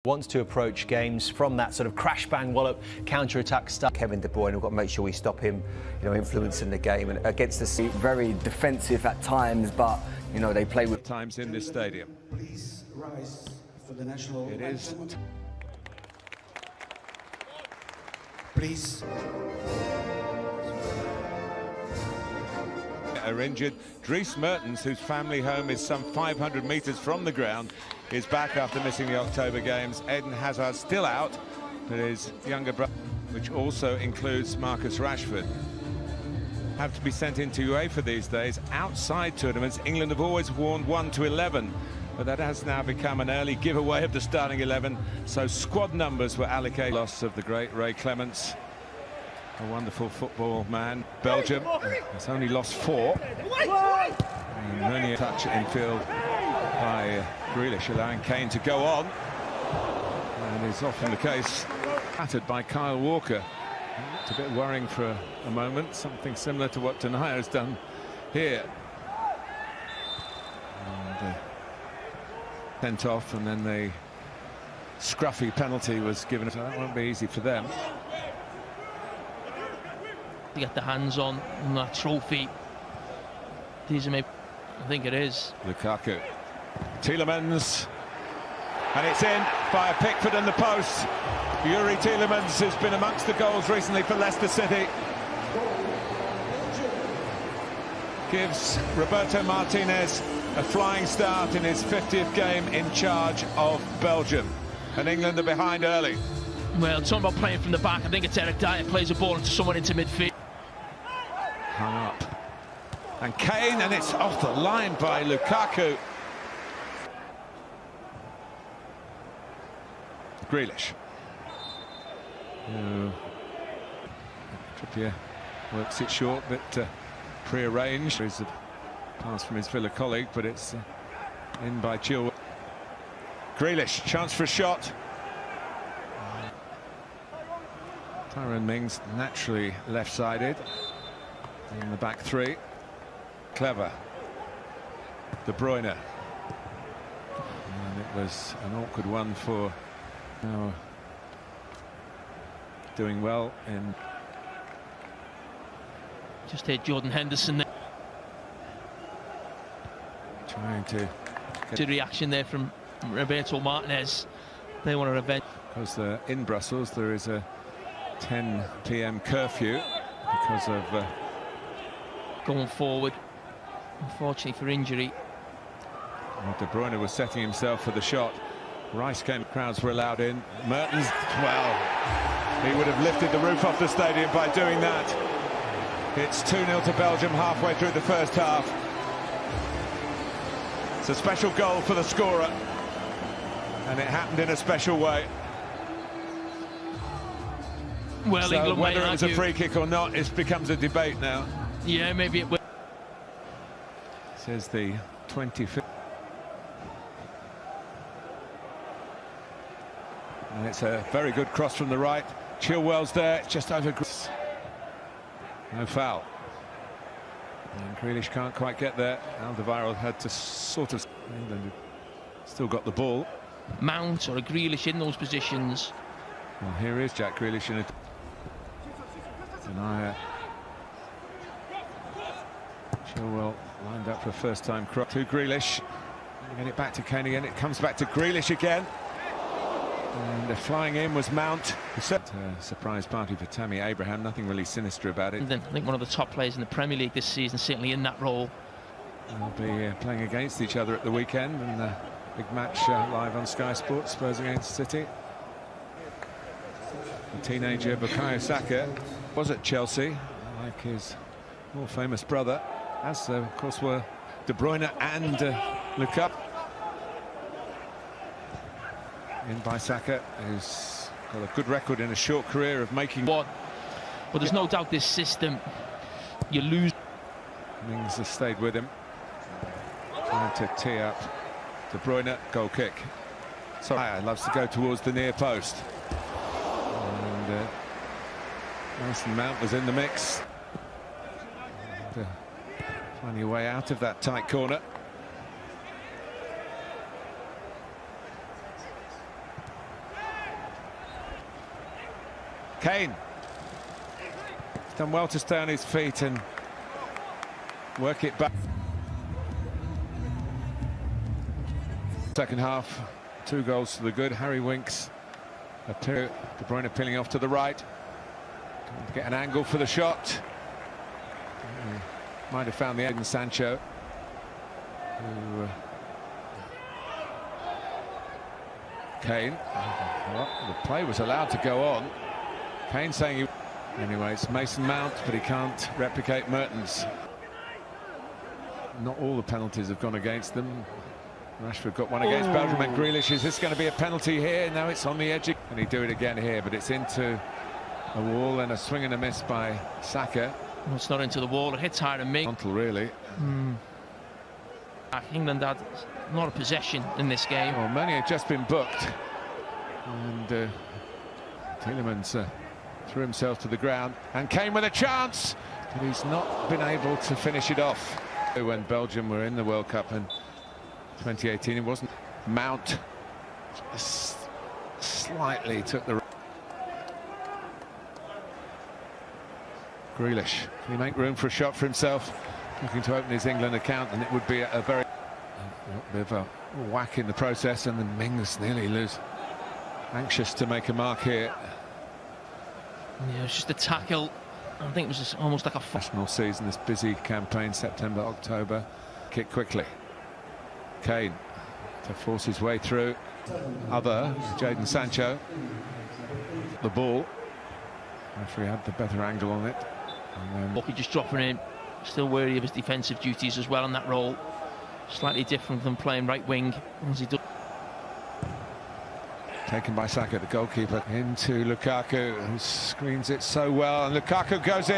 Wants to approach games from that sort of crash bang wallop counter-attack stuff. Kevin De Bruyne, we've got to make sure we stop him, influencing the game, and against the sea, very defensive at times, but they play with times in this stadium. Please rise for the national It is. Please. Are injured. Dries Mertens, whose family home is some 500 metres from the ground, is back after missing the October games. Eden Hazard still out, but his younger brother, which also includes Marcus Rashford, have to be sent into UEFA these days. Outside tournaments, England have always worn 1 to 11, but that has now become an early giveaway of the starting 11, so squad numbers were allocated. Loss of the great Ray Clements, a wonderful football man. Belgium has only lost 4. And only a touch infield by Grealish, allowing Kane to go on. And is often the case. Battered by Kyle Walker. It's a bit worrying for a moment. Something similar to what Denayer has done here. And, sent off, and then the scruffy penalty was given. So that won't be easy for them. To get the hands on that trophy. These are maybe, I think it is. Lukaku. Tielemans. And it's in by Pickford and the post. Yuri Tielemans has been amongst the goals recently for Leicester City. Gives Roberto Martinez a flying start in his 50th game in charge of Belgium. And England are behind early. Well, talking about playing from the back, I think it's Eric Dyer plays a ball into someone into midfield. Hung up. And Kane, and it's off the line by Lukaku. Grealish. Trippier works it short, but pre-arranged. There's a pass from his Villa colleague, but it's in by Chilwell. Grealish, chance for a shot. Tyrone Mings naturally left-sided in the back three. Clever. De Bruyne. And it was an awkward one for now. Doing well in. Just hit Jordan Henderson there. Trying to Good reaction there from Roberto Martinez. They want to revenge. Because in Brussels there is a 10 p.m. curfew because of going forward. Unfortunately for injury. De Bruyne was setting himself for the shot. Rice came, crowds were allowed in. Mertens, well, he would have lifted the roof off the stadium by doing that. It's 2-0 to Belgium halfway through the first half. It's a special goal for the scorer, and it happened in a special way. Well, so England whether it was a free kick or not, it becomes a debate now. Yeah, maybe it will. Says the 25th. And it's a very good cross from the right. Chilwell's there, just over. No foul. And Grealish can't quite get there. Alderweireld had to sort of. England still got the ball. Mount or a Grealish in those positions. Well, here is Jack Grealish in it. Denayer. Chilwell lined up for a first-time cross to Grealish. Get it back to Kane again. It comes back to Grealish again. And the flying in was Mount. Surprise party for Tammy Abraham. Nothing really sinister about it. And then I think one of the top players in the Premier League this season, certainly in that role. They'll be playing against each other at the weekend, and a big match live on Sky Sports, Spurs against City. The teenager Bukayo Saka was at Chelsea, like his more famous brother, as of course were De Bruyne and Lukaku. In by Saka, who's got a good record in a short career of making what. But there's no doubt this system, you lose. Mings has stayed with him. Trying to tee up De Bruyne, goal kick. Sorry, loves to go towards the near post. And Mason Mount was in the mix. And, finding a way out of that tight corner. Kane. He's done well to stay on his feet and work it back. Second half, 2 goals to the good. Harry Winks. De Bruyne peeling off to the right. To get an angle for the shot. Might have found the Jadon Sancho. Who, Kane. Well, the play was allowed to go on. Kane saying he... Anyway, it's Mason Mount, but he can't replicate Mertens. Not all the penalties have gone against them. Rashford got one against Belgium and Grealish. Is this going to be a penalty here? No, it's on the edge. And he do it again here, but it's into a wall and a swing and a miss by Saka. Well, it's not into the wall. It hits higher than me. Really. England had a lot of possession in this game. Well, many had just been booked. And Tielemans threw himself to the ground. And Kane with a chance. But he's not been able to finish it off. When Belgium were in the World Cup in 2018, it wasn't. Mount just slightly took the... Grealish, can he make room for a shot for himself? Looking to open his England account, and it would be a very... A bit of a whack in the process, and then Mings nearly lose. Anxious to make a mark here. Yeah, it was just a tackle. I think it was just almost like a... National season, this busy campaign, September, October. Kick quickly. Kane to force his way through. Jadon Sancho. The ball. Referee had the better angle on it. Walker just dropping in. Still wary of his defensive duties as well in that role. Slightly different than playing right wing as he does. Taken by Saka, the goalkeeper, into Lukaku, who screens it so well, and Lukaku goes in.